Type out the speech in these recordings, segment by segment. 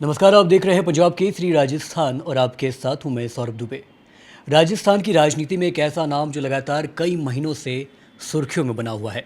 नमस्कार, आप देख रहे हैं पंजाब केसरी राजस्थान और आपके साथ हूं मैं सौरभ दुबे। राजस्थान की राजनीति में एक ऐसा नाम जो लगातार कई महीनों से सुर्खियों में बना हुआ है।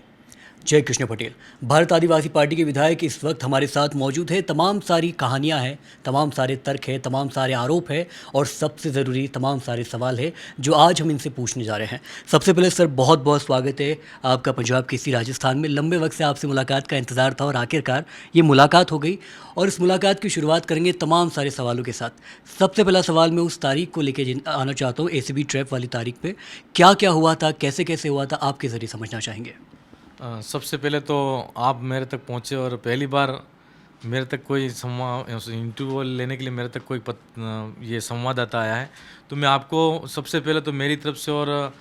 जय कृष्ण पटेल, भारत आदिवासी पार्टी के विधायक इस वक्त हमारे साथ मौजूद है। तमाम सारी कहानियां हैं, तमाम सारे तर्क हैं, तमाम सारे आरोप हैं और सबसे ज़रूरी तमाम सारे सवाल हैं जो आज हम इनसे पूछने जा रहे हैं। सबसे पहले सर, बहुत बहुत स्वागत है आपका पंजाब केसरी राजस्थान में। लंबे वक्त से आपसे मुलाकात का इंतज़ार था और आखिरकार ये मुलाकात हो गई और इस मुलाकात की शुरुआत करेंगे तमाम सारे सवालों के साथ। सबसे पहला सवाल मैं उस तारीख को लेके आना चाहता हूँ, एसीबी ट्रैप वाली तारीख पे क्या क्या हुआ था, कैसे कैसे हुआ था, आपके ज़रिए समझना चाहेंगे। सबसे पहले तो आप मेरे तक पहुँचे और पहली बार मेरे तक कोई इंटरव्यू लेने के लिए मेरे तक कोई ये संवाददाता आया है। तो मैं आपको सबसे पहले तो मेरी तरफ से और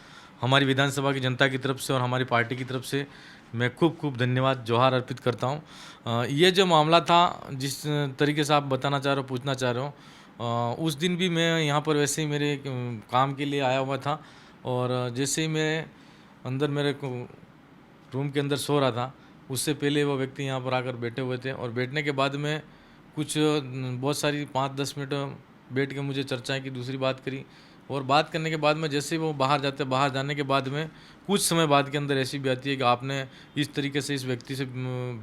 हमारी विधानसभा की जनता की तरफ से और हमारी पार्टी की तरफ से मैं खूब खूब धन्यवाद जोहार अर्पित करता हूँ। ये जो मामला था, जिस तरीके से आप बताना चाह रहे हो, पूछना चाह रहे हो, उस दिन भी मैं यहाँ पर वैसे ही मेरे काम के लिए आया हुआ था। और जैसे ही मैं अंदर मेरे रूम के अंदर सो रहा था, उससे पहले वो व्यक्ति यहाँ पर आकर बैठे हुए थे। और बैठने के बाद में कुछ बहुत सारी 5-10 मिनट बैठ के मुझे चर्चाएं की, दूसरी बात करी। और बात करने के बाद में जैसे ही वो बाहर जाने के बाद में कुछ समय बाद के अंदर ऐसी भी आती है कि आपने इस तरीके से इस व्यक्ति से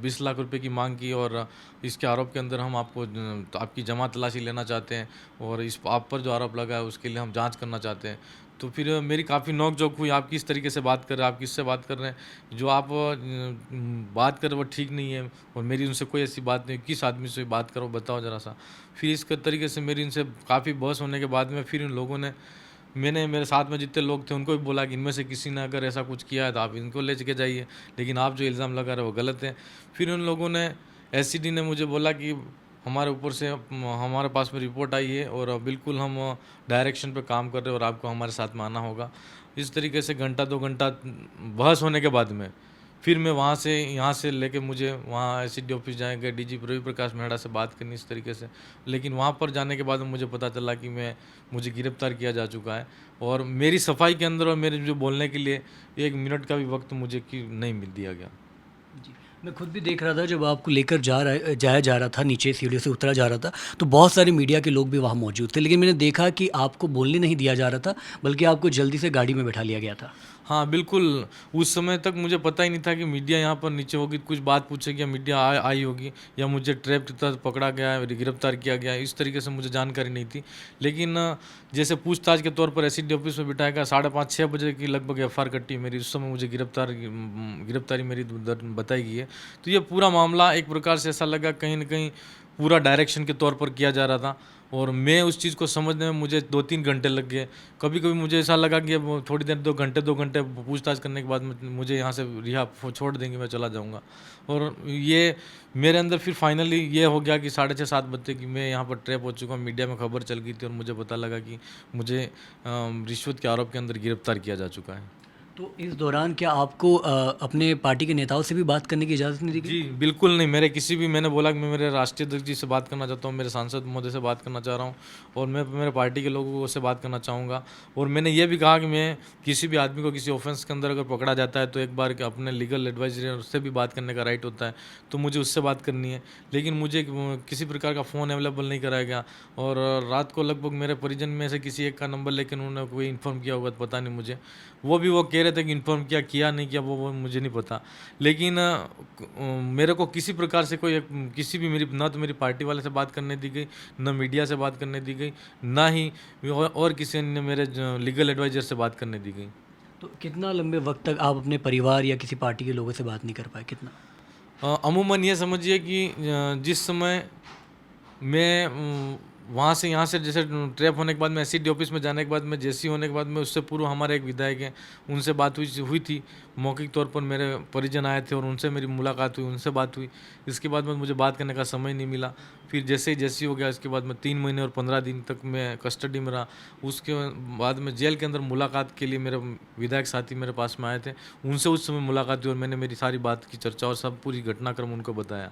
20 लाख रुपए की मांग की और इसके आरोप के अंदर हम आपको तो आपकी जमा तलाशी लेना चाहते हैं और इस आप पर जो आरोप लगा है उसके लिए हम जांच करना चाहते हैं। तो फिर मेरी काफ़ी नोक-झोंक हुई, आप किस तरीके से बात कर रहे हैं, आप किससे बात कर रहे हैं, जो आप बात कर रहे हो वो ठीक नहीं है और मेरी उनसे कोई ऐसी बात नहीं, किस आदमी से बात करो बताओ ज़रा सा। फिर इस तरीके से मेरी उनसे काफ़ी बहस होने के बाद में फिर उन लोगों ने, मैंने मेरे साथ में जितने लोग थे उनको भी बोला कि इनमें से किसी ने अगर ऐसा कुछ किया है तो आप इनको ले के जाइए, लेकिन आप जो इल्ज़ाम लगा रहे हो वो गलत है। फिर उन लोगों ने, एसईडी ने मुझे बोला कि हमारे ऊपर से हमारे पास में रिपोर्ट आई है और बिल्कुल हम डायरेक्शन पे काम कर रहे हैं और आपको हमारे साथ में आना होगा। इस तरीके से घंटा 2 घंटा बहस होने के बाद में फिर मैं वहाँ से यहाँ से लेके मुझे वहाँ एसईडी ऑफिस जाएंगे, डीजी रवि प्रकाश मेहरा से बात करनी इस तरीके से। लेकिन वहाँ पर जाने के बाद मुझे पता चला कि मुझे गिरफ्तार किया जा चुका है और मेरी सफाई के अंदर और मेरे जो बोलने के लिए 1 मिनट का भी वक्त मुझे नहीं मिल दिया गया। जी, मैं खुद भी देख रहा था जब आपको लेकर जाया जा रहा था, नीचे सीढ़ियों से उतरा जा रहा था, तो बहुत सारे मीडिया के लोग भी वहाँ मौजूद थे, लेकिन मैंने देखा कि आपको बोलने नहीं दिया जा रहा था, बल्कि आपको जल्दी से गाड़ी में बैठा लिया गया था। हाँ, बिल्कुल। उस समय तक मुझे पता ही नहीं था कि मीडिया यहाँ पर नीचे होगी, कुछ बात पूछेगी या मीडिया आई होगी या मुझे ट्रैप की तरह पकड़ा गया है, गिरफ्तार किया गया है, इस तरीके से मुझे जानकारी नहीं थी। लेकिन जैसे पूछताछ के तौर पर एसईडी ऑफिस में बिठाया गया, 5:30-6 बजे की लगभग एफआईआर कटी मेरी, उस समय मुझे गिरफ्तारी मेरी बताई गई है। तो ये पूरा मामला एक प्रकार से ऐसा लगा कहीं न कहीं पूरा डायरेक्शन के तौर पर किया जा रहा था और मैं उस चीज़ को समझने में मुझे 2-3 घंटे लग गए। कभी-कभी मुझे ऐसा लगा कि अब थोड़ी देर 2 घंटे पूछताछ करने के बाद मुझे यहाँ से छोड़ देंगे, मैं चला जाऊँगा। और ये मेरे अंदर फिर फाइनली ये हो गया कि 6:30-7 बजे कि मैं यहाँ पर ट्रैप हो चुका हूँ। मीडिया में खबर चल गई थी और मुझे पता लगा कि मुझे रिश्वत के आरोप के अंदर गिरफ्तार किया जा चुका है। तो इस दौरान क्या आपको अपने पार्टी के नेताओं से भी बात करने की इजाज़त नहीं दी गई? जी, बिल्कुल नहीं। मैंने बोला कि मैं मेरे राष्ट्रीय अध्यक्ष जी से बात करना चाहता हूँ, मेरे सांसद महोदय से बात करना चाह रहा हूँ और मैं मेरे पार्टी के लोगों से बात करना चाहूँगा। और मैंने ये भी कहा कि मैं किसी भी आदमी को किसी ऑफेंस के अंदर अगर पकड़ा जाता है तो एक बार अपने लीगल एडवाइज़र उससे भी बात करने का राइट होता है, तो मुझे उससे बात करनी है। लेकिन मुझे किसी प्रकार का फ़ोन अवेलेबल नहीं कराया गया और रात को लगभग मेरे परिजन में से किसी एक का नंबर लेकिन उन्होंने कोई इन्फॉर्म किया होगा तो पता नहीं मुझे। वो कह रहे थे कि इन्फॉर्म किया नहीं किया वो मुझे नहीं पता। लेकिन मेरे को किसी प्रकार से किसी भी ना तो मेरी पार्टी वाले से बात करने दी गई, ना मीडिया से बात करने दी गई, ना ही और किसी ने मेरे लीगल एडवाइज़र से बात करने दी गई। तो कितना लंबे वक्त तक आप अपने परिवार या किसी पार्टी के लोगों से बात नहीं कर पाए, कितना? अमूमन ये समझिए कि जिस समय मैं वहाँ से यहाँ से जैसे ट्रैप होने के बाद में एसईडी ऑफिस में जाने के बाद में जेसी होने के बाद में उससे पूर्व हमारे एक विधायक हैं, उनसे बात हुई थी। मौखिक तौर पर मेरे परिजन आए थे और उनसे मेरी मुलाकात हुई, उनसे बात हुई। इसके बाद में मुझे बात करने का समय नहीं मिला। फिर जैसे ही जेसी हो गया इसके बाद में 3 महीने और 15 दिन तक मैं कस्टडी में रहा। उसके बाद में जेल के अंदर मुलाकात के लिए मेरे विधायक साथी मेरे पास में आए थे, उनसे उस समय मुलाकात हुई और मैंने मेरी सारी बात की चर्चा और सब पूरी घटनाक्रम उनको बताया।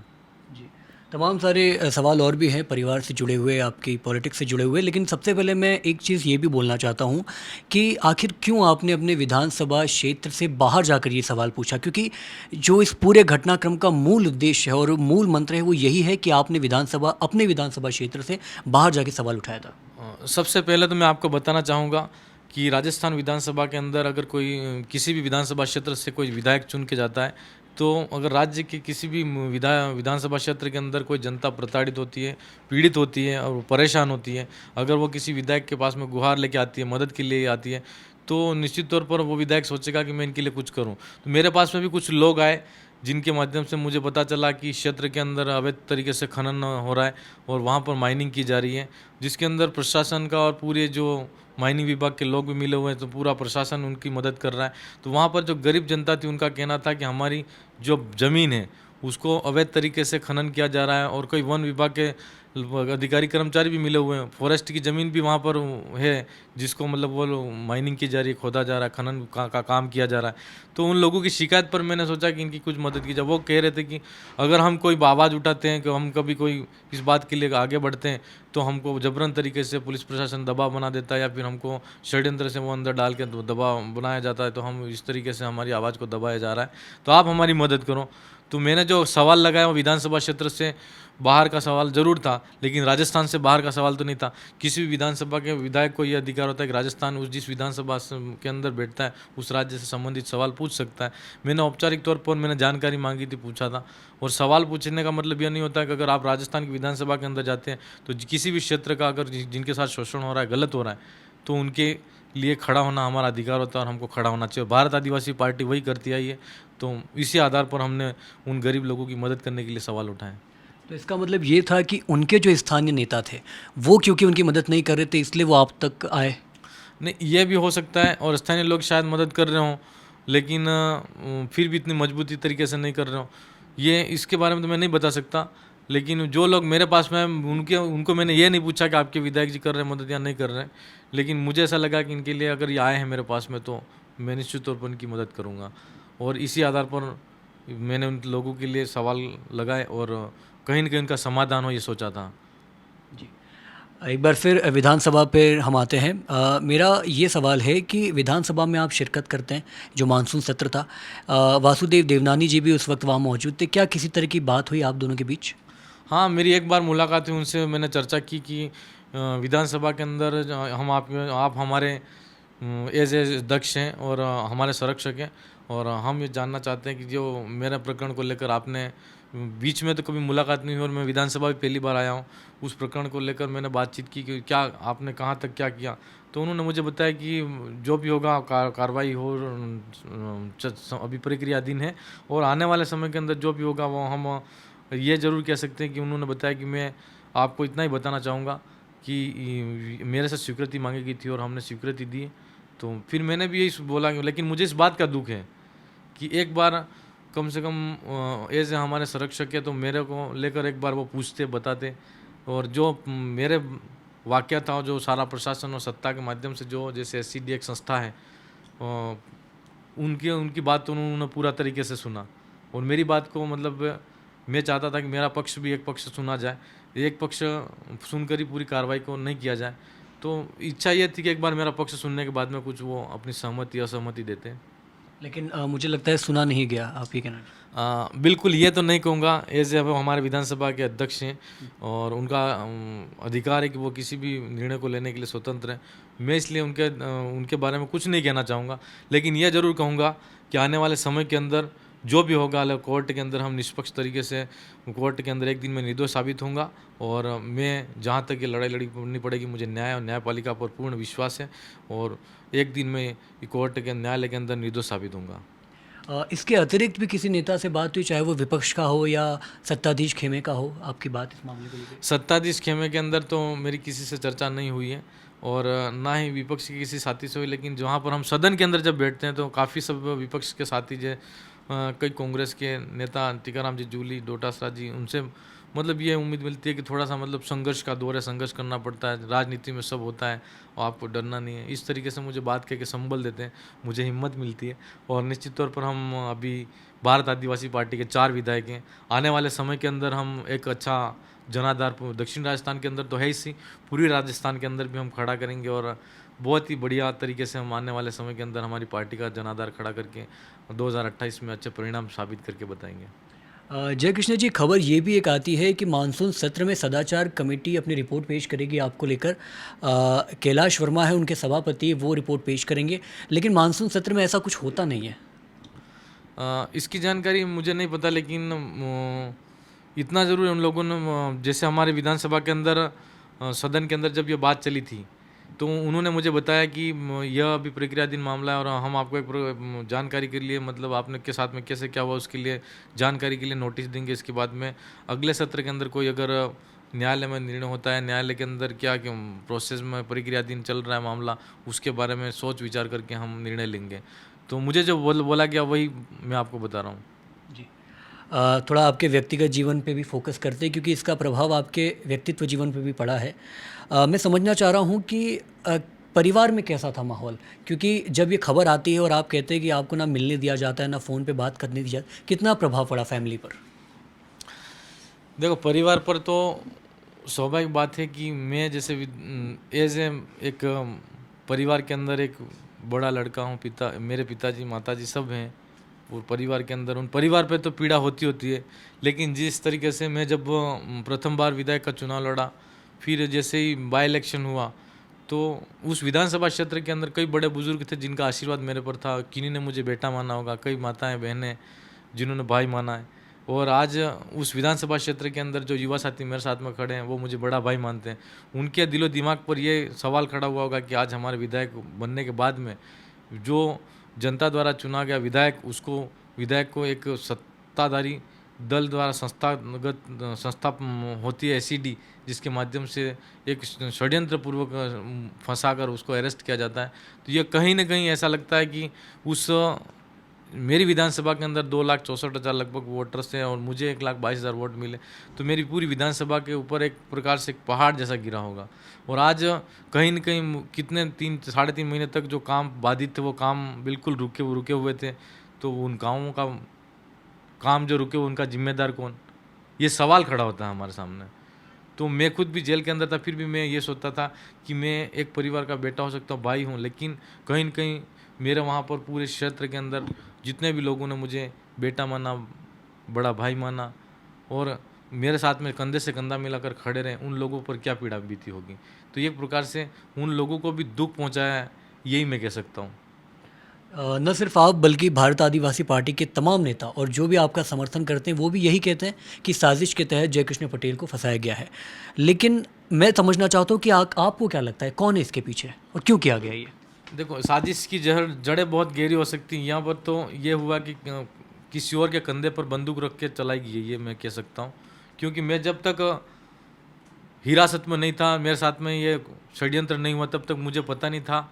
जी। तमाम सारे सवाल और भी हैं परिवार से जुड़े हुए, आपकी पॉलिटिक्स से जुड़े हुए, लेकिन सबसे पहले मैं एक चीज़ ये भी बोलना चाहता हूँ कि आखिर क्यों आपने अपने विधानसभा क्षेत्र से बाहर जाकर ये सवाल पूछा? क्योंकि जो इस पूरे घटनाक्रम का मूल उद्देश्य है और मूल मंत्र है वो यही है कि आपने अपने विधानसभा क्षेत्र से बाहर जाके सवाल उठाया था। सबसे पहले तो मैं आपको बताना चाहूँगा कि राजस्थान विधानसभा के अंदर अगर कोई किसी भी विधानसभा क्षेत्र से कोई विधायक चुन के जाता है, तो अगर राज्य के किसी भी विधानसभा क्षेत्र के अंदर कोई जनता प्रताड़ित होती है, पीड़ित होती है और वो परेशान होती है, अगर वो किसी विधायक के पास में गुहार लेके आती है, मदद के लिए आती है, तो निश्चित तौर पर वो विधायक सोचेगा कि मैं इनके लिए कुछ करूं। तो मेरे पास में भी कुछ लोग आए जिनके माध्यम से मुझे पता चला कि क्षेत्र के अंदर अवैध तरीके से खनन हो रहा है और वहाँ पर माइनिंग की जा रही है, जिसके अंदर प्रशासन का और पूरे जो माइनिंग विभाग के लोग भी मिले हुए हैं, तो पूरा प्रशासन उनकी मदद कर रहा है। तो वहाँ पर जो गरीब जनता थी उनका कहना था कि हमारी जो ज़मीन है उसको अवैध तरीके से खनन किया जा रहा है और कोई वन विभाग के अधिकारी कर्मचारी भी मिले हुए हैं, फॉरेस्ट की ज़मीन भी वहाँ पर है जिसको मतलब वो माइनिंग की जा रही है, खोदा जा रहा है, खनन का काम किया जा रहा है। तो उन लोगों की शिकायत पर मैंने सोचा कि इनकी कुछ मदद की जाए। वो कह रहे थे कि अगर हम कोई आवाज़ उठाते हैं कि हम कभी कोई इस बात के लिए आगे बढ़ते हैं तो हमको जबरन तरीके से पुलिस प्रशासन दबाव बना देता है या फिर हमको षड्यंत्र से वो अंदर डाल के दबाव बनाया जाता है, तो हम इस तरीके से हमारी आवाज़ को दबाया जा रहा है, तो आप हमारी मदद करो। तो मैंने जो सवाल लगाया वो विधानसभा क्षेत्र से बाहर का सवाल जरूर था, लेकिन राजस्थान से बाहर का सवाल तो नहीं था। किसी भी विधानसभा के विधायक को ये अधिकार होता है कि राजस्थान उस जिस विधानसभा के अंदर बैठता है उस राज्य से संबंधित सवाल पूछ सकता है। मैंने औपचारिक तौर पर मैंने जानकारी मांगी थी, पूछा था। और सवाल पूछने का मतलब यह नहीं होता है कि अगर आप राजस्थान की विधानसभा के अंदर जाते हैं तो किसी भी क्षेत्र का अगर जिनके साथ शोषण हो रहा है, गलत हो रहा है, तो उनके लिए खड़ा होना हमारा अधिकार होता है और हमको खड़ा होना चाहिए। भारत आदिवासी पार्टी वही करती आई है, तो इसी आधार पर हमने उन गरीब लोगों की मदद करने के लिए सवाल उठाए। तो इसका मतलब ये था कि उनके जो स्थानीय नेता थे वो क्योंकि उनकी मदद नहीं कर रहे थे इसलिए वो आप तक आए। नहीं, ये भी हो सकता है और स्थानीय लोग शायद मदद कर रहे हों, लेकिन फिर भी इतनी मजबूती तरीके से नहीं कर रहे हों। ये इसके बारे में तो मैं नहीं बता सकता, लेकिन जो लोग मेरे पास में उनको मैंने ये नहीं पूछा कि आपके विधायक जी कर रहे हैं मदद या नहीं कर रहे हैं, लेकिन मुझे ऐसा लगा कि इनके लिए अगर ये आए हैं मेरे पास में तो मैं निश्चित तौर पर उनकी मदद करूँगा। और इसी आधार पर मैंने उन लोगों के लिए सवाल लगाए और कहीं न कहीं उनका समाधान हो ये सोचा था। जी, एक बार फिर विधानसभा पे हम आते हैं। मेरा ये सवाल है कि विधानसभा में आप शिरकत करते हैं, जो मानसून सत्र था, वासुदेव देवनानी जी भी उस वक्त वहाँ मौजूद थे, क्या किसी तरह की बात हुई आप दोनों के बीच? हाँ, मेरी एक बार मुलाकात हुई उनसे, मैंने चर्चा की कि विधानसभा के अंदर हम आप हमारे एज अध्यक्ष हैं और हमारे संरक्षक हैं, और हम ये जानना चाहते हैं कि जो मेरे प्रकरण को लेकर आपने बीच में तो कभी मुलाकात नहीं हुई और मैं विधानसभा भी पहली बार आया हूँ, उस प्रकरण को लेकर मैंने बातचीत की कि क्या आपने कहाँ तक क्या किया। तो उन्होंने मुझे बताया कि जो भी होगा कार्रवाई हो, अभी प्रक्रियाधीन है और आने वाले समय के अंदर जो भी होगा वो हम ये ज़रूर कह सकते हैं कि उन्होंने बताया कि मैं आपको इतना ही बताना चाहूँगा कि मेरे से स्वीकृति मांगी गई थी और हमने स्वीकृति दी। तो फिर मैंने भी यही बोला, लेकिन मुझे इस बात का दुख है कि एक बार कम से कम एज हमारे संरक्षक है तो मेरे को लेकर एक बार वो पूछते बताते, और जो मेरे वाक़या था जो सारा प्रशासन और सत्ता के माध्यम से जो जैसे SCD एक संस्था है, उनकी बात तो उन्होंने पूरा तरीके से सुना और मेरी बात को मतलब मैं चाहता था कि मेरा पक्ष भी एक पक्ष सुना जाए, एक पक्ष सुनकर ही पूरी कार्रवाई को नहीं किया जाए। तो इच्छा ये थी कि एक बार मेरा पक्ष सुनने के बाद में कुछ वो अपनी सहमति असहमति देते हैं। लेकिन मुझे लगता है सुना नहीं गया, आप ये कहना चाहते बिल्कुल ये तो नहीं कहूँगा, एज अब हमारे विधानसभा के अध्यक्ष हैं और उनका अधिकार है कि वो किसी भी निर्णय को लेने के लिए स्वतंत्र हैं। मैं इसलिए उनके बारे में कुछ नहीं कहना चाहूँगा, लेकिन यह ज़रूर कहूँगा कि आने वाले समय के अंदर जो भी होगा कोर्ट के अंदर हम निष्पक्ष तरीके से कोर्ट के अंदर एक दिन में निर्दोष साबित होऊंगा और मैं जहाँ तक ये लड़ाई लड़नी पड़ेगी, मुझे न्याय और न्यायपालिका पर पूर्ण विश्वास है और एक दिन में कोर्ट के न्यायालय के अंदर निर्दोष साबित होऊंगा। इसके अतिरिक्त भी किसी नेता से बात हुई, चाहे वो विपक्ष का हो या सत्ताधीश खेमे का हो, आपकी बात इस मामले को लेकर? सत्ताधीश खेमे के अंदर तो मेरी किसी से चर्चा नहीं हुई है और ना ही विपक्ष के किसी साथी से हुई, लेकिन जहाँ पर हम सदन के अंदर जब बैठते हैं तो काफ़ी सब विपक्ष के साथी जो कई कांग्रेस के नेता टीकाराम जी जूली, डोटासरा जी, उनसे मतलब ये उम्मीद मिलती है कि थोड़ा सा मतलब संघर्ष का दौर है, संघर्ष करना पड़ता है, राजनीति में सब होता है और आपको डरना नहीं है। इस तरीके से मुझे बात कह के संबल देते हैं, मुझे हिम्मत मिलती है। और निश्चित तौर पर हम अभी भारत आदिवासी पार्टी के 4 विधायक हैं। आने वाले समय के अंदर हम एक अच्छा जनाधार दक्षिण राजस्थान के अंदर तो है ही सी, पूरी राजस्थान के अंदर भी हम खड़ा करेंगे और बहुत ही बढ़िया तरीके से हम आने वाले समय के अंदर हमारी पार्टी का जनाधार खड़ा करके 2028 में अच्छे परिणाम साबित करके बताएंगे। जय कृष्ण जी, खबर ये भी एक आती है कि मानसून सत्र में सदाचार कमेटी अपनी रिपोर्ट पेश करेगी आपको लेकर। कैलाश वर्मा है उनके सभापति, वो रिपोर्ट पेश करेंगे, लेकिन मानसून सत्र में ऐसा कुछ होता नहीं है। इसकी जानकारी मुझे नहीं पता, लेकिन इतना ज़रूर है उन लोगों ने जैसे हमारे विधानसभा के अंदर सदन के अंदर जब ये बात चली थी तो उन्होंने मुझे बताया कि यह अभी प्रक्रियाधीन मामला है और हम आपको एक जानकारी के लिए मतलब आपने के साथ में कैसे क्या हुआ उसके लिए जानकारी के लिए नोटिस देंगे। इसके बाद में अगले सत्र के अंदर कोई अगर न्यायालय में निर्णय होता है, न्यायालय के अंदर क्या क्यों प्रोसेस में प्रक्रियाधीन चल रहा है मामला, उसके बारे में सोच विचार करके हम निर्णय लेंगे। तो मुझे जो बोला गया वही मैं आपको बता रहा हूँ। जी। थोड़ा आपके व्यक्तिगत जीवन पे भी फोकस करते हैं, क्योंकि इसका प्रभाव आपके व्यक्तित्व जीवन पे भी पड़ा है। मैं समझना चाह रहा हूँ कि परिवार में कैसा था माहौल, क्योंकि जब ये खबर आती है और आप कहते हैं कि आपको ना मिलने दिया जाता है, ना फ़ोन पे बात करने दी जाती, कितना प्रभाव पड़ा फैमिली पर? देखो, परिवार पर तो स्वाभाविक बात है कि मैं जैसे एज ए एक परिवार के अंदर एक बड़ा लड़का हूँ। मेरे पिताजी माताजी सब हैं और परिवार के अंदर उन परिवार पे तो पीड़ा होती है। लेकिन जिस तरीके से मैं जब प्रथम बार विधायक का चुनाव लड़ा, फिर जैसे ही बाई इलेक्शन हुआ तो उस विधानसभा क्षेत्र के अंदर कई बड़े बुजुर्ग थे जिनका आशीर्वाद मेरे पर था। किन्हीं ने मुझे बेटा माना होगा, कई माताएं बहनें जिन्होंने भाई माना है। और आज उस विधानसभा क्षेत्र के अंदर जो युवा साथी मेरे साथ में खड़े हैं वो मुझे बड़ा भाई मानते हैं। उनके दिलो दिमाग पर ये सवाल खड़ा हुआ होगा कि आज हमारे विधायक बनने के बाद में जो जनता द्वारा चुना गया विधायक को एक सत्ताधारी दल द्वारा संस्था होती है एसीडी, जिसके माध्यम से एक षड्यंत्र पूर्वक फंसाकर उसको अरेस्ट किया जाता है। तो ये कहीं ना कहीं ऐसा लगता है कि उस मेरी विधानसभा के अंदर 2,64,000 लगभग वोटर्स हैं और मुझे 1,22,000 वोट मिले, तो मेरी पूरी विधानसभा के ऊपर एक प्रकार से एक पहाड़ जैसा गिरा होगा। और आज कहीं न कहीं कितने 3-3.5 महीने तक जो काम बाधित थे वो काम बिल्कुल रुके हुए थे। तो उन कामों का काम जो रुके उनका जिम्मेदार कौन, ये सवाल खड़ा होता है हमारे सामने। तो मैं खुद भी जेल के अंदर था, फिर भी मैं ये सोचता था कि मैं एक परिवार का बेटा हो सकता हूँ, भाई हूँ, लेकिन कहीं न कहीं मेरे वहाँ पर पूरे क्षेत्र के अंदर जितने भी लोगों ने मुझे बेटा माना, बड़ा भाई माना और मेरे साथ में कंधे से कंधा मिलाकर खड़े रहे, उन लोगों पर क्या पीड़ा बीती होगी। तो एक प्रकार से उन लोगों को भी दुख पहुँचाया है, यही मैं कह सकता हूँ। न सिर्फ आप बल्कि भारत आदिवासी पार्टी के तमाम नेता और जो भी आपका समर्थन करते हैं वो भी यही कहते हैं कि साजिश के तहत जयकृष्ण पटेल को फंसाया गया है। लेकिन मैं समझना चाहता हूँ कि आपको क्या लगता है, कौन है इसके पीछे और क्यों किया गया ये? देखो, साजिश की जड़ें बहुत गहरी हो सकती हैं। यहाँ पर तो ये हुआ कि किसी और के कंधे पर बंदूक रख के चलाई गई है, ये मैं कह सकता हूँ। क्योंकि मैं जब तक हिरासत में नहीं था, मेरे साथ में ये षड्यंत्र नहीं हुआ, तब तक मुझे पता नहीं था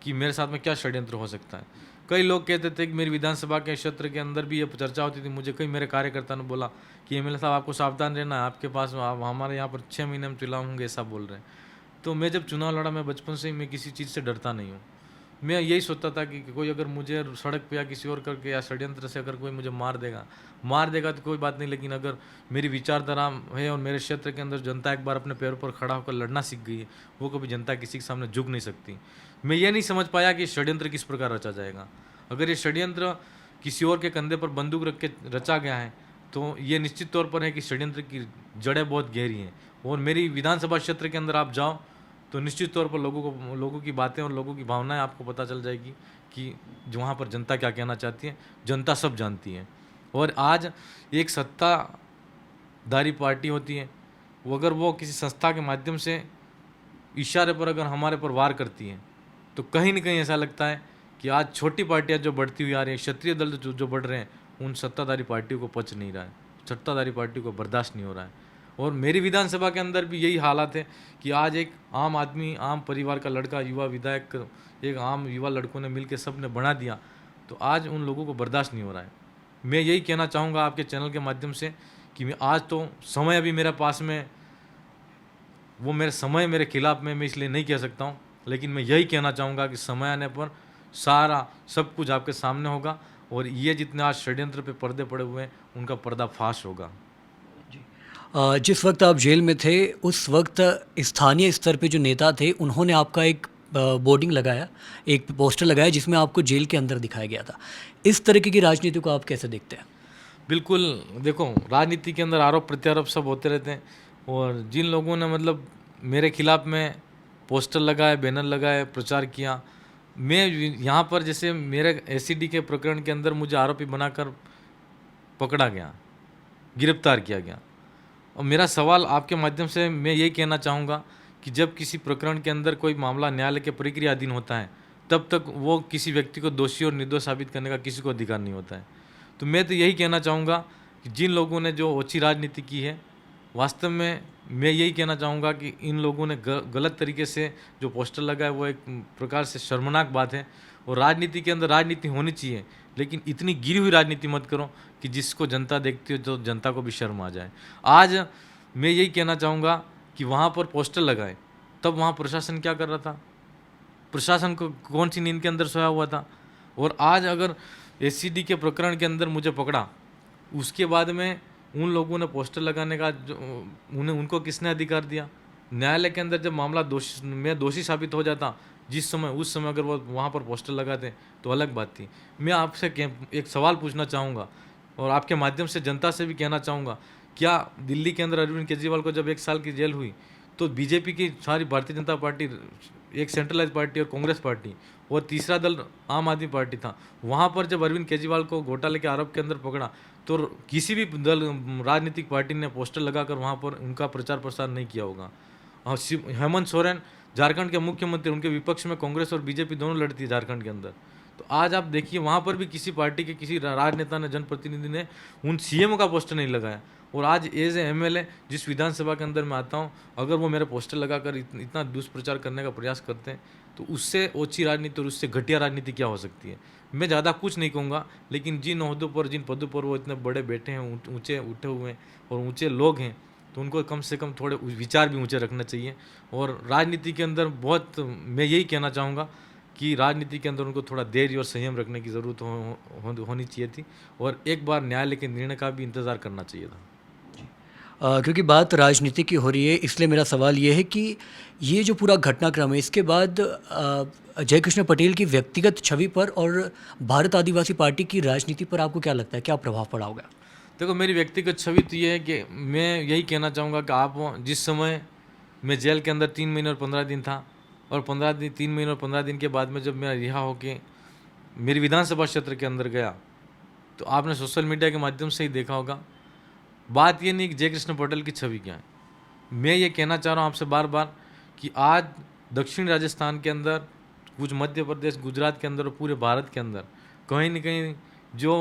कि मेरे साथ में क्या षड्यंत्र हो सकता है। कई लोग कहते थे कि मेरी विधानसभा के क्षेत्र के अंदर भी ये चर्चा होती थी। मुझे कई मेरे कार्यकर्ता ने बोला कि एमएलए साहब आपको सावधान रहना है, आपके पास आप हमारे यहाँ पर 6 महीने में चुनाव होंगे, ऐसा बोल रहे हैं। तो मैं जब चुनाव लड़ा, मैं बचपन से ही मैं किसी चीज़ से डरता नहीं हूँ। मैं यही सोचता था कि कोई अगर मुझे सड़क पे या किसी और करके या षड्यंत्र से अगर कोई मुझे मार देगा तो कोई बात नहीं, लेकिन अगर मेरी विचारधारा है और मेरे क्षेत्र के अंदर जनता एक बार अपने पैरों पर खड़ा होकर लड़ना सीख गई है, वो कभी जनता किसी के सामने झुक नहीं सकती। मैं ये नहीं समझ पाया कि षड्यंत्र किस प्रकार रचा जाएगा। अगर ये षड्यंत्र किसी और के कंधे पर बंदूक रख के रचा गया है तो ये निश्चित तौर पर है कि षड्यंत्र की जड़ें बहुत गहरी हैं। और मेरी विधानसभा क्षेत्र के अंदर आप जाओ तो निश्चित तौर पर लोगों की बातें और लोगों की भावनाएं आपको पता चल जाएगी कि जो वहाँ पर जनता क्या कहना चाहती है, जनता सब जानती है। और आज एक सत्ताधारी पार्टी होती है, वो अगर वो किसी संस्था के माध्यम से इशारे पर अगर हमारे पर वार करती है तो कहीं ना कहीं ऐसा लगता है कि आज छोटी पार्टियां जो बढ़ती हुई आ रही हैं, क्षत्रिय दल जो बढ़ रहे हैं, उन सत्ताधारी पार्टियों को पच नहीं रहा है, सत्ताधारी पार्टियों को बर्दाश्त नहीं हो रहा है। और मेरी विधानसभा के अंदर भी यही हालात है कि आज एक आम आदमी, आम परिवार का लड़का, युवा विधायक, एक आम युवा लड़कों ने मिलकर सब ने बना दिया, तो आज उन लोगों को बर्दाश्त नहीं हो रहा है। मैं यही कहना चाहूँगा आपके चैनल के माध्यम से कि मैं आज तो समय अभी मेरे पास में, वो मेरे समय मेरे खिलाफ में, मैं इसलिए नहीं कह सकता हूँ, लेकिन मैं यही कहना चाहूँगा कि समय आने पर सारा सब कुछ आपके सामने होगा और ये जितने आज षड्यंत्र पे पर्दे पड़े हुए हैं उनका पर्दाफाश होगा। जिस वक्त आप जेल में थे उस वक्त स्थानीय स्तर पे जो नेता थे उन्होंने आपका एक बोर्डिंग लगाया, एक पोस्टर लगाया जिसमें आपको जेल के अंदर दिखाया गया था। इस तरीके की राजनीति को आप कैसे देखते हैं? बिल्कुल, देखो राजनीति के अंदर आरोप प्रत्यारोप सब होते रहते हैं और जिन लोगों ने मतलब मेरे खिलाफ में पोस्टर लगाए, बैनर लगाए, प्रचार किया, मैं यहाँ पर जैसे मेरे एसीडी के प्रकरण के अंदर मुझे आरोपी बनाकर पकड़ा गया, गिरफ्तार किया गया। और मेरा सवाल आपके माध्यम से मैं यही कहना चाहूँगा कि जब किसी प्रकरण के अंदर कोई मामला न्यायालय के प्रक्रियाधीन होता है तब तक वो किसी व्यक्ति को दोषी और निर्दोष साबित करने का किसी को अधिकार नहीं होता है। तो मैं तो यही कहना चाहूँगा कि जिन लोगों ने जो ओछी राजनीति की है, वास्तव में मैं यही कहना चाहूँगा कि इन लोगों ने गलत तरीके से जो पोस्टर लगाए वो एक प्रकार से शर्मनाक बात है। और राजनीति के अंदर राजनीति होनी चाहिए, लेकिन इतनी गिरी हुई राजनीति मत करो कि जिसको जनता देखती हो तो जनता को भी शर्म आ जाए। आज मैं यही कहना चाहूँगा कि वहाँ पर पोस्टर लगाए, तब वहाँ प्रशासन क्या कर रहा था? प्रशासन को कौन सी नींद के अंदर सोया हुआ था? और आज अगर एसीडी के प्रकरण के अंदर मुझे पकड़ा, उसके बाद में उन लोगों ने पोस्टर लगाने का जो उनको किसने अधिकार दिया? न्यायालय के अंदर जब मामला मैं दोषी साबित हो जाता, जिस समय उस समय अगर वो वहाँ पर पोस्टर लगाते तो अलग बात थी। मैं आपसे एक सवाल पूछना चाहूँगा और आपके माध्यम से जनता से भी कहना चाहूँगा, क्या दिल्ली के अंदर अरविंद केजरीवाल को जब 1 साल की जेल हुई तो बीजेपी की सारी भारतीय जनता पार्टी, एक सेंट्रलाइज पार्टी और कांग्रेस पार्टी और तीसरा दल आम आदमी पार्टी था, वहाँ पर जब अरविंद केजरीवाल को घोटाले के आरोप के अंदर पकड़ा तो किसी भी दल राजनीतिक पार्टी ने पोस्टर लगाकर वहाँ पर उनका प्रचार प्रसार नहीं किया होगा। और हेमंत सोरेन झारखंड के मुख्यमंत्री, उनके विपक्ष में कांग्रेस और बीजेपी दोनों लड़ती है झारखंड के अंदर। तो आज आप देखिए वहाँ पर भी किसी पार्टी के किसी राजनेता ने, जनप्रतिनिधि ने उन सीएम का पोस्टर नहीं लगाया। और आज एज ए एमएलए जिस विधानसभा के अंदर मैं आता हूँ, अगर वो मेरे पोस्टर लगाकर इतना दुष्प्रचार करने का प्रयास करते हैं तो उससे ओछी राजनीति और उससे घटिया राजनीति क्या हो सकती है? मैं ज़्यादा कुछ नहीं कहूँगा, लेकिन जिन ओहदों पर, जिन पदों पर वो इतने बड़े बैठे हैं, ऊँचे उठे हुए हैं और ऊँचे लोग हैं, तो उनको कम से कम थोड़े विचार भी ऊँचे रखना चाहिए। और राजनीति के अंदर बहुत मैं यही कहना चाहूँगा कि राजनीति के अंदर उनको थोड़ा धैर्य और संयम रखने की ज़रूरत होनी चाहिए थी और एक बार न्यायालय के निर्णय का भी इंतज़ार करना चाहिए था। क्योंकि बात राजनीति की हो रही है, इसलिए मेरा सवाल ये है कि ये जो पूरा घटनाक्रम है इसके बाद जयकृष्ण पटेल की व्यक्तिगत छवि पर और भारत आदिवासी पार्टी की राजनीति पर आपको क्या लगता है, क्या प्रभाव पड़ा होगा? देखो, मेरी व्यक्तिगत छवि तो ये है कि मैं यही कहना चाहूँगा कि आप जिस समय मैं जेल के अंदर 3 महीने और 15 दिन था और 3 महीने और 15 दिन के बाद में जब मैं रिहा होके मेरी विधानसभा क्षेत्र के अंदर गया, तो आपने सोशल मीडिया के माध्यम से ही देखा होगा। बात ये नहीं कि जयकृष्ण पटेल की छवि क्या है, मैं ये कहना चाह रहा हूँ आपसे बार बार कि आज दक्षिण राजस्थान के अंदर, कुछ मध्य प्रदेश, गुजरात के अंदर और पूरे भारत के अंदर कहीं न कहीं जो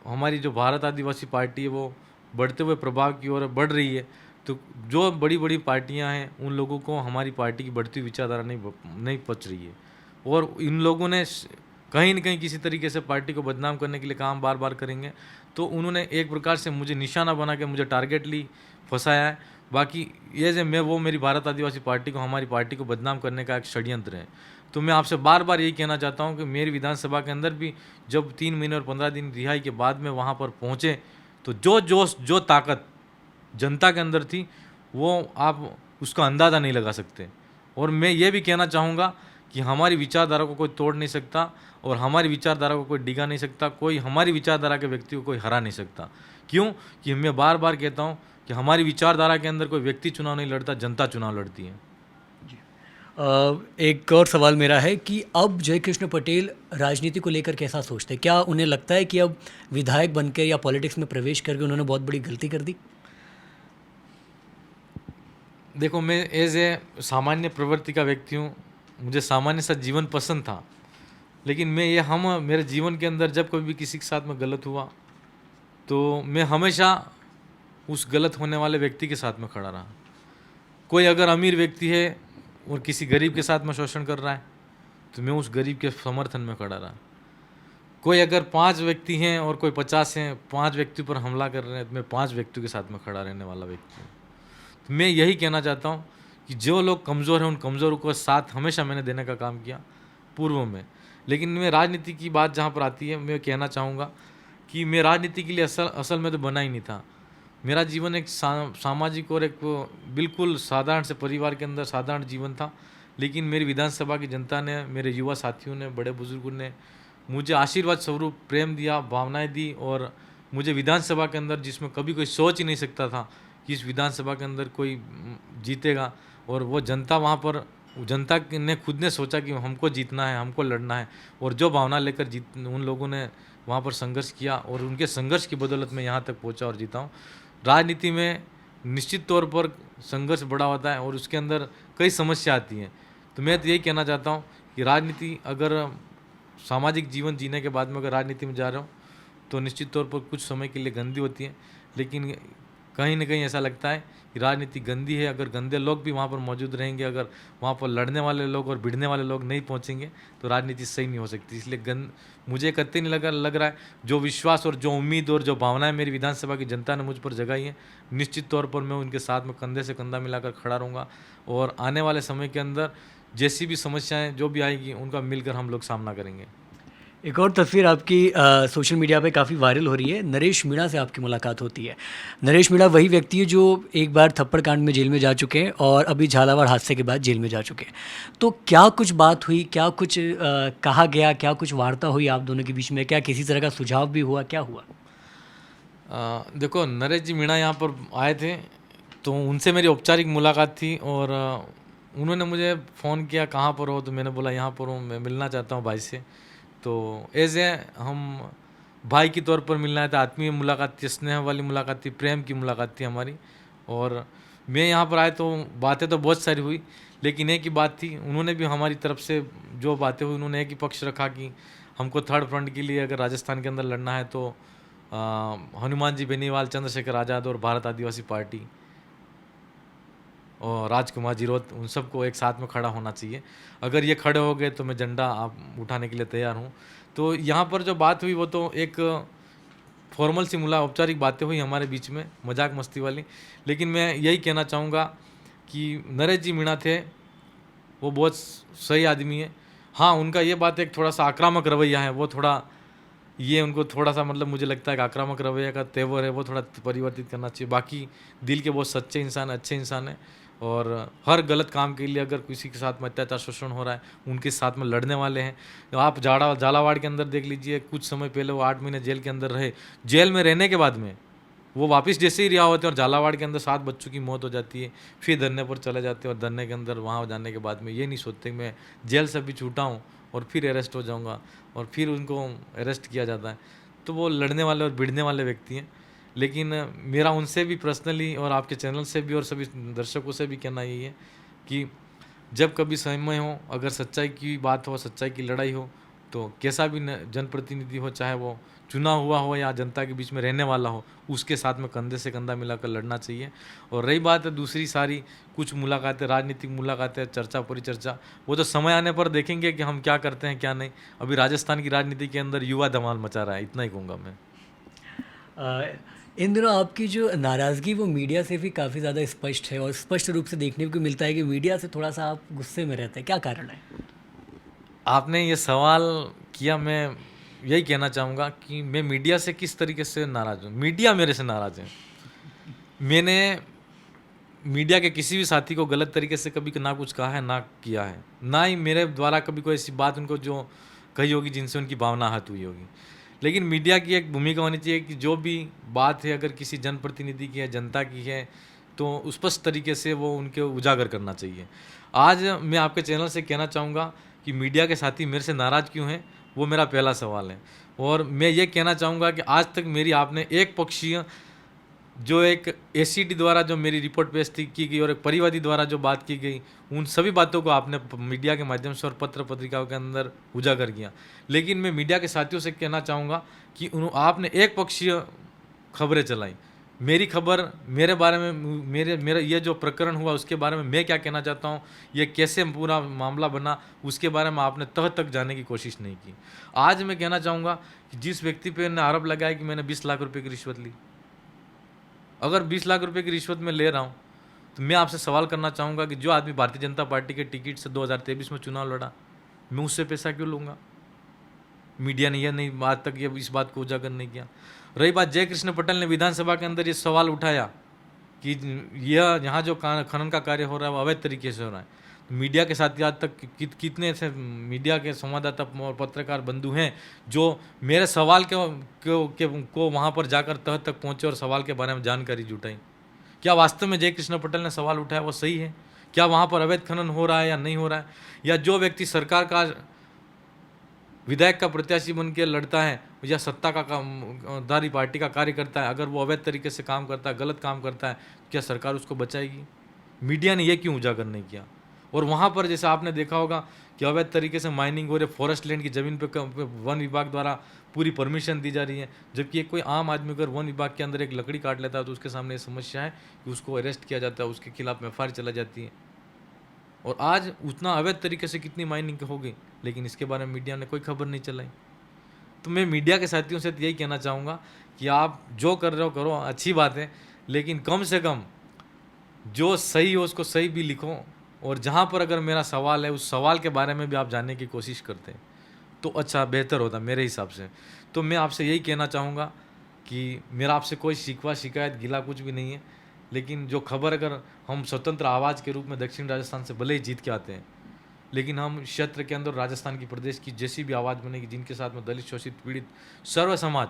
हमारी जो भारत आदिवासी पार्टी है वो बढ़ते हुए प्रभाव की ओर बढ़ रही है। तो जो बड़ी बड़ी पार्टियां हैं उन लोगों को हमारी पार्टी की बढ़ती हुई विचारधारा नहीं पच रही है और इन लोगों ने कहीं न कहीं किसी तरीके से पार्टी को बदनाम करने के लिए काम बार बार करेंगे। तो उन्होंने एक प्रकार से मुझे निशाना बना के मुझे टारगेटली फंसाया है। बाकी ये जो मैं वो मेरी भारत आदिवासी पार्टी को, हमारी पार्टी को बदनाम करने का एक षड्यंत्र है। तो मैं आपसे बार बार यही कहना चाहता हूँ कि मेरी विधानसभा के अंदर भी जब 3 महीने और 15 दिन रिहाई के बाद में वहाँ पर पहुँचे तो जो जोश, जो ताकत जनता के अंदर थी वो आप उसका अंदाज़ा नहीं लगा सकते। और मैं ये भी कहना चाहूँगा कि हमारी विचारधारा को कोई तोड़ नहीं सकता और हमारी विचारधारा को कोई डिगा नहीं सकता, कोई हमारी विचारधारा के व्यक्ति को कोई हरा नहीं सकता। क्यों? कि मैं बार बार कहता हूँ कि हमारी विचारधारा के अंदर कोई व्यक्ति चुनाव नहीं लड़ता, जनता चुनाव लड़ती है। एक और सवाल मेरा है कि अब जयकृष्ण पटेल राजनीति को लेकर कैसा सोचते हैं? क्या उन्हें लगता है कि अब विधायक बनकर या पॉलिटिक्स में प्रवेश करके उन्होंने बहुत बड़ी गलती कर दी? देखो, मैं एज ए सामान्य प्रवृत्ति का व्यक्ति हूँ, मुझे सामान्य सा जीवन पसंद था, लेकिन मैं ये मेरे जीवन के अंदर जब कभी भी किसी के साथ में गलत हुआ तो मैं हमेशा उस गलत होने वाले व्यक्ति के साथ में खड़ा रहा। कोई अगर अमीर व्यक्ति है और किसी गरीब के साथ में शोषण कर रहा है तो मैं उस गरीब के समर्थन में खड़ा रहा। कोई अगर 5 व्यक्ति हैं और कोई 50 हैं, 5 व्यक्ति पर हमला कर रहे हैं, तो मैं 5 व्यक्तियों के साथ में खड़ा रहने वाला व्यक्ति हूँ। तो मैं यही कहना चाहता हूँ कि जो लोग कमज़ोर हैं, उन कमज़ोरों को साथ हमेशा मैंने देने का काम किया पूर्व में। लेकिन मैं राजनीति की बात जहाँ पर आती है, मैं कहना चाहूँगा कि मैं राजनीति के लिए असल में तो बना ही नहीं था। मेरा जीवन एक सामाजिक और एक बिल्कुल साधारण से परिवार के अंदर साधारण जीवन था। लेकिन मेरी विधानसभा की जनता ने, मेरे युवा साथियों ने, बड़े बुजुर्गों ने मुझे आशीर्वाद स्वरूप प्रेम दिया, भावनाएं दी, और मुझे विधानसभा के अंदर, जिसमें कभी कोई सोच ही नहीं सकता था कि इस विधानसभा के अंदर कोई जीतेगा, और वो जनता वहाँ पर, जनता ने खुद ने सोचा कि हमको जीतना है, हमको लड़ना है, और जो भावना लेकर उन लोगों ने वहाँ पर संघर्ष किया, और उनके संघर्ष की बदौलत मैं यहाँ तक पहुँचा और जीता हूँ। राजनीति में निश्चित तौर पर संघर्ष बड़ा होता है और उसके अंदर कई समस्या आती हैं। तो मैं तो यही कहना चाहता हूँ कि राजनीति, अगर सामाजिक जीवन जीने के बाद में अगर राजनीति में जा रहे हो, तो निश्चित तौर पर कुछ समय के लिए गंदी होती है, लेकिन कहीं ना कहीं ऐसा लगता है कि राजनीति गंदी है। अगर गंदे लोग भी वहाँ पर मौजूद रहेंगे, अगर वहाँ पर लड़ने वाले लोग और भिड़ने वाले लोग नहीं पहुँचेंगे, तो राजनीति सही नहीं हो सकती। इसलिए मुझे कतई नहीं लग रहा है, जो विश्वास और जो उम्मीद और जो भावनाएं मेरी विधानसभा की जनता ने मुझ पर जगाई है, निश्चित तौर पर मैं उनके साथ में कंधे से कंधा मिलाकर खड़ा रहूँगा, और आने वाले समय के अंदर जैसी भी समस्याएं जो भी आएगी, उनका मिलकर हम लोग सामना करेंगे। एक और तस्वीर आपकी सोशल मीडिया पे काफ़ी वायरल हो रही है। नरेश मीणा से आपकी मुलाकात होती है। नरेश मीणा वही व्यक्ति है जो एक बार थप्पड़ कांड में जेल में जा चुके हैं और अभी झालावाड़ हादसे के बाद जेल में जा चुके हैं। तो क्या कुछ बात हुई, क्या कुछ कहा गया, क्या कुछ वार्ता हुई आप दोनों के बीच में? क्या किसी तरह का सुझाव भी हुआ, क्या हुआ? देखो, नरेश जी मीणा यहाँ पर आए थे, तो उनसे मेरी औपचारिक मुलाकात थी, और उन्होंने मुझे फ़ोन किया, कहाँ पर हो? तो मैंने बोला यहाँ पर हूँ, मैं मिलना चाहता हूँ भाई से। तो एज ए हम भाई के तौर पर मिलना था, आत्मीय मुलाकात थी, स्नेह वाली मुलाकात थी, प्रेम की मुलाकात थी हमारी। और मैं यहाँ पर आए तो बातें तो बहुत सारी हुई, लेकिन एक ही बात थी, उन्होंने भी हमारी तरफ से जो बातें हुई, उन्होंने एक ही पक्ष रखा कि हमको थर्ड फ्रंट के लिए अगर राजस्थान के अंदर लड़ना है तो हनुमान जी बेनीवाल, चंद्रशेखर आज़ाद और भारत आदिवासी पार्टी और राजकुमार जीरोत, उन सबको एक साथ में खड़ा होना चाहिए। अगर ये खड़े हो गए तो मैं झंडा आप उठाने के लिए तैयार हूँ। तो यहाँ पर जो बात हुई वो तो एक फॉर्मल सी औपचारिक बातें हुई हमारे बीच में, मजाक मस्ती वाली। लेकिन मैं यही कहना चाहूँगा कि नरेश जी मीणा थे, वो बहुत सही आदमी है। हाँ, उनका ये बात एक थोड़ा सा आक्रामक रवैया है, वो थोड़ा ये उनको थोड़ा सा मतलब मुझे लगता है कि आक्रामक रवैया का तेवर है, वो थोड़ा परिवर्तित करना चाहिए। बाकी दिल के बहुत सच्चे इंसान, अच्छे इंसान हैं, और हर गलत काम के लिए अगर किसी के साथ में अत्याचार शोषण हो रहा है, उनके साथ में लड़ने वाले हैं। तो आप झालावाड़ के अंदर देख लीजिए, कुछ समय पहले वो 8 महीने जेल के अंदर रहे। जेल में रहने के बाद में वो वापस जैसे ही रिहा होते हैं और झालावाड़ के अंदर 7 बच्चों की मौत हो जाती है, फिर धरने पर चले जाते हैं, और धरने के अंदर वहाँ जाने के बाद में ये नहीं सोचते कि मैं जेल से भी छूटा हूँ और फिर अरेस्ट हो जाऊँगा, और फिर उनको अरेस्ट किया जाता है। तो वो लड़ने वाले और भिड़ने वाले व्यक्ति हैं। लेकिन मेरा उनसे भी पर्सनली और आपके चैनल से भी और सभी दर्शकों से भी कहना यही है कि जब कभी समय हो, अगर सच्चाई की बात हो, सच्चाई की लड़ाई हो, तो कैसा भी जनप्रतिनिधि हो, चाहे वो चुना हुआ हो या जनता के बीच में रहने वाला हो, उसके साथ में कंधे से कंधा मिलाकर लड़ना चाहिए। और रही बात है दूसरी सारी कुछ मुलाकातें, राजनीतिक मुलाकातें, चर्चा परिचर्चा, वो तो समय आने पर देखेंगे कि हम क्या करते हैं क्या नहीं। अभी राजस्थान की राजनीति के अंदर युवा धमाल मचा रहा है, इतना ही कहूँगा मैं। इन दिनों आपकी जो नाराज़गी वो मीडिया से भी काफ़ी ज़्यादा स्पष्ट है, और स्पष्ट रूप से देखने को मिलता है कि मीडिया से थोड़ा सा आप गुस्से में रहते हैं। क्या कारण है? आपने ये सवाल किया, मैं यही कहना चाहूँगा कि मैं मीडिया से किस तरीके से नाराज़ हूँ। मीडिया मेरे से नाराज़ है। मैंने मीडिया के किसी भी साथी को गलत तरीके से कभी ना कुछ कहा है, ना किया है, ना ही मेरे द्वारा कभी कोई ऐसी बात उनको जो कही होगी जिनसे उनकी भावना आहत हुई होगी। लेकिन मीडिया की एक भूमिका होनी चाहिए कि जो भी बात है अगर किसी जनप्रतिनिधि की है, जनता की है, तो स्पष्ट तरीके से वो उनके उजागर करना चाहिए। आज मैं आपके चैनल से कहना चाहूँगा कि मीडिया के साथी मेरे से नाराज़ क्यों हैं, वो मेरा पहला सवाल है। और मैं ये कहना चाहूँगा कि आज तक मेरी आपने एक पक्षीय जो एक एसीडी द्वारा जो मेरी रिपोर्ट पेश की गई और एक परिवादी द्वारा जो बात की गई, उन सभी बातों को आपने मीडिया के माध्यम से और पत्र पत्रिकाओं के अंदर उजागर किया। लेकिन मैं मीडिया के साथियों से कहना चाहूँगा कि आपने एक पक्षीय खबरें चलाई। मेरी खबर, मेरे बारे में, मेरा ये जो प्रकरण हुआ उसके बारे में मैं क्या कहना चाहता हूँ, ये कैसे पूरा मामला बना, उसके बारे में आपने तह तक जाने की कोशिश नहीं की। आज मैं कहना चाहूँगा कि जिस व्यक्ति पे ने आरोप लगाया कि मैंने 20 लाख रुपए की रिश्वत ली, अगर 20 लाख रुपए की रिश्वत में ले रहा हूँ तो मैं आपसे सवाल करना चाहूँगा कि जो आदमी भारतीय जनता पार्टी के टिकट से 2023 में चुनाव लड़ा, मैं उससे पैसा क्यों लूँगा? मीडिया ने यह नहीं, आज तक ये इस बात को उजागर नहीं किया। रही बात जय कृष्ण पटेल ने विधानसभा के अंदर ये सवाल उठाया कि यह यहाँ जो खनन का कार्य हो रहा है वो अवैध तरीके से हो रहा है, तो मीडिया के साथ आज तक कितने ऐसे मीडिया के संवाददाता और पत्रकार बंधु हैं जो मेरे सवाल को वहाँ पर जाकर तह तक पहुँचे और सवाल के बारे में जानकारी जुटाई। क्या वास्तव में जय कृष्ण पटेल ने सवाल उठाया वो सही है? क्या वहाँ पर अवैध खनन हो रहा है या नहीं हो रहा है? या जो व्यक्ति सरकार का विधायक का प्रत्याशी बन के लड़ता है या सत्ता का दारी पार्टी का कार्य करता है, अगर वो अवैध तरीके से काम करता है, गलत काम करता है, क्या सरकार उसको बचाएगी? मीडिया ने ये क्यों उजागर नहीं किया? और वहाँ पर जैसे आपने देखा होगा कि अवैध तरीके से माइनिंग हो रही है, फॉरेस्ट लैंड की ज़मीन पे वन विभाग द्वारा पूरी परमिशन दी जा रही है, जबकि एक कोई आम आदमी अगर वन विभाग के अंदर एक लकड़ी काट लेता है तो उसके सामने ये समस्या है कि उसको अरेस्ट किया जाता है, उसके खिलाफ एफआईआर चला जाती है। और आज उतना अवैध तरीके से कितनी माइनिंग हो गई, लेकिन इसके बारे में मीडिया ने कोई खबर नहीं चलाई। तो मैं मीडिया के साथियों से यही कहना चाहूँगा कि आप जो कर रहे हो करो, अच्छी बात है, लेकिन कम से कम जो सही हो उसको सही भी लिखो, और जहाँ पर अगर मेरा सवाल है उस सवाल के बारे में भी आप जानने की कोशिश करते हैं तो अच्छा बेहतर होता मेरे हिसाब से। तो मैं आपसे यही कहना चाहूँगा कि मेरा आपसे कोई शिकवा शिकायत गिला कुछ भी नहीं है, लेकिन जो खबर अगर हम स्वतंत्र आवाज़ के रूप में दक्षिण राजस्थान से भले ही जीत के आते हैं, लेकिन हम क्षेत्र के अंदर राजस्थान की प्रदेश की जैसी भी आवाज़ बनेगी जिनके साथ में दलित, शोषित, पीड़ित, सर्व समाज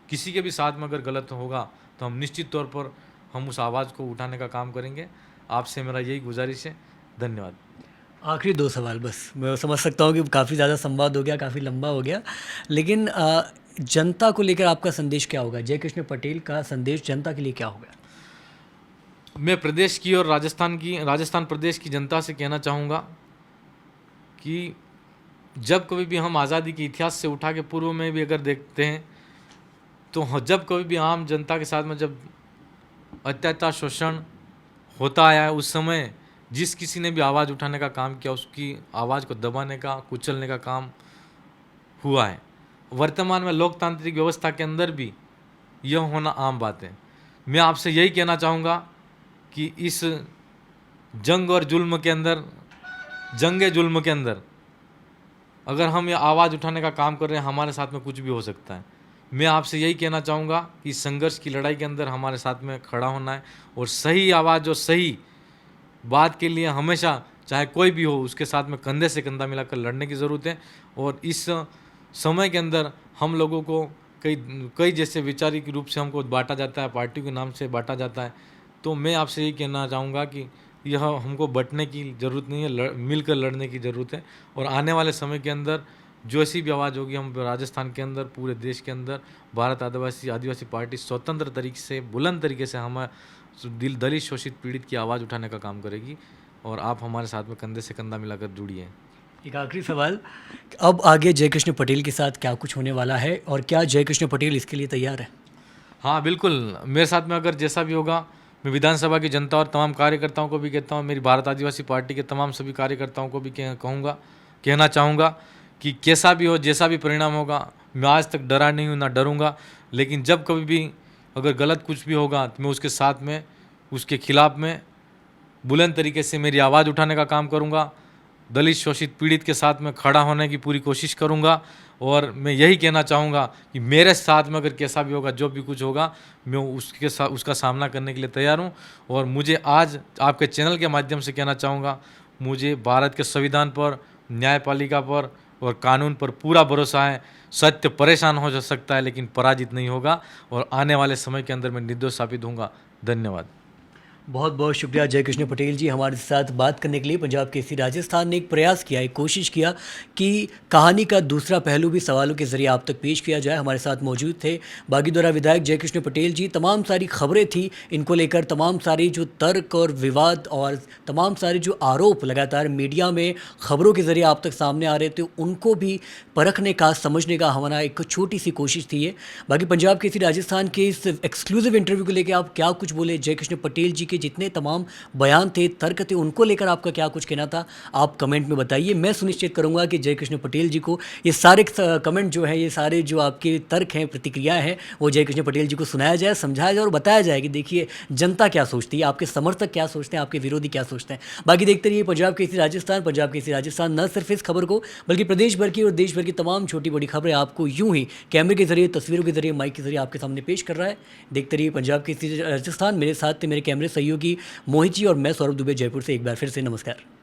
किसी के भी साथ में अगर गलत होगा तो हम निश्चित तौर पर हम उस आवाज़ को उठाने का काम करेंगे। आपसे मेरा यही गुजारिश है। धन्यवाद। आखिरी 2 सवाल बस। मैं समझ सकता हूँ कि काफ़ी ज़्यादा संवाद हो गया, काफ़ी लंबा हो गया, लेकिन जनता को लेकर आपका संदेश क्या होगा? जय कृष्ण पटेल का संदेश जनता के लिए क्या होगा? मैं प्रदेश की और राजस्थान प्रदेश की जनता से कहना चाहूँगा कि जब कभी भी हम आज़ादी के इतिहास से उठा के पूर्व में भी अगर देखते हैं तो जब कभी भी आम जनता के साथ में जब अत्याचार, शोषण होता आया है, उस समय जिस किसी ने भी आवाज़ उठाने का काम किया उसकी आवाज़ को दबाने का, कुचलने का काम हुआ है। वर्तमान में लोकतांत्रिक व्यवस्था के अंदर भी यह होना आम बात है। मैं आपसे यही कहना चाहूँगा कि इस जंग और जुल्म के अंदर, जंगे जुल्म के अंदर अगर हम ये आवाज़ उठाने का काम कर रहे हैं, हमारे साथ में कुछ भी हो सकता है। मैं आपसे यही कहना चाहूँगा कि इस संघर्ष की लड़ाई के अंदर हमारे साथ में खड़ा होना है और सही आवाज़ और सही बात के लिए हमेशा चाहे कोई भी हो उसके साथ में कंधे से कंधा मिलाकर लड़ने की ज़रूरत है। और इस समय के अंदर हम लोगों को कई जैसे वैचारिक रूप से हमको बांटा जाता है, पार्टी के नाम से बांटा जाता है। तो मैं आपसे यही कहना चाहूँगा कि यह हमको बंटने की ज़रूरत नहीं है, मिलकर लड़ने की ज़रूरत है। और आने वाले समय के अंदर जो ऐसी भी आवाज़ होगी, हम राजस्थान के अंदर, पूरे देश के अंदर भारत आदिवासी पार्टी स्वतंत्र तरीके से, बुलंद तरीके से हम दलित, शोषित, पीड़ित की आवाज़ उठाने का काम करेगी। और आप हमारे साथ में कंधे से कंधा मिलाकर जुड़िए। एक आखिरी सवाल, अब आगे जय कृष्ण पटेल के साथ क्या कुछ होने वाला है और क्या जय कृष्ण पटेल इसके लिए तैयार है? हाँ बिल्कुल, मेरे साथ में अगर जैसा भी होगा, मैं विधानसभा की जनता और तमाम कार्यकर्ताओं को भी कहता हूँ, मेरी भारत आदिवासी पार्टी के तमाम सभी कार्यकर्ताओं को भी कहना चाहूँगा कि कैसा भी हो, जैसा भी परिणाम होगा, मैं आज तक डरा नहीं हूँ, ना डरूँगा। लेकिन जब कभी भी अगर गलत कुछ भी होगा तो मैं उसके साथ में, उसके खिलाफ में बुलंद तरीके से मेरी आवाज़ उठाने का काम करूँगा। दलित, शोषित, पीड़ित के साथ में खड़ा होने की पूरी कोशिश करूँगा। और मैं यही कहना चाहूँगा कि मेरे साथ में अगर कैसा भी होगा, जो भी कुछ होगा, मैं उसका सामना करने के लिए तैयार हूँ। और मुझे आज आपके चैनल के माध्यम से कहना चाहूँगा, मुझे भारत के संविधान पर, न्यायपालिका पर और कानून पर पूरा भरोसा है। सत्य परेशान हो सकता है लेकिन पराजित नहीं होगा, और आने वाले समय के अंदर मैं निर्दोष साबित होऊंगा। धन्यवाद। बहुत बहुत शुक्रिया जय कृष्ण पटेल जी हमारे साथ बात करने के लिए। पंजाब केसरी राजस्थान ने एक प्रयास किया, एक कोशिश किया कि कहानी का दूसरा पहलू भी सवालों के ज़रिए आप तक पेश किया जाए। हमारे साथ मौजूद थे बागीदोरा विधायक जय कृष्ण पटेल जी। तमाम सारी खबरें थी इनको लेकर, तमाम सारी जो तर्क और विवाद और तमाम सारे जो आरोप लगातार मीडिया में खबरों के ज़रिए आप तक सामने आ रहे थे, उनको भी परखने का, समझने का हमारा एक छोटी सी कोशिश थी ये। बाकी पंजाब केसरी राजस्थान के इस एक्सक्लूसिव इंटरव्यू को लेकर आप क्या कुछ बोले, जय कृष्ण पटेल जी के जितने तमाम बयान थे, तर्क थे, उनको लेकर आपका क्या कुछ कहना था, आप कमेंट में बताइए। मैं सुनिश्चित करूंगा कि जय कृष्ण पटेल जी को ये सारे कमेंट जो हैं, ये सारे जो आपके तर्क हैं, प्रतिक्रियाएं हैं, वो जय कृष्ण पटेल जी को सुनाया जाए, समझाया जाए और बताया जाए कि देखिए जनता क्या सोचती है, आपके समर्थक क्या सोचते हैं, आपके विरोधी क्या सोचते हैं। बाकी देखते रहिए पंजाब केसरी राजस्थान। पंजाब केसरी राजस्थान न सिर्फ इस खबर को बल्कि प्रदेश भर की और देश भर की तमाम छोटी बड़ी खबरें आपको यूं ही कैमरे के जरिए, तस्वीरों के जरिए, माइक के जरिए आपके सामने पेश कर रहा है। देखते रहिए पंजाब केसरी राजस्थान। मेरे साथ थे मेरे कैमरे सहयोगी मोहित जी और मैं सौरभ दुबे, जयपुर से। एक बार फिर से नमस्कार।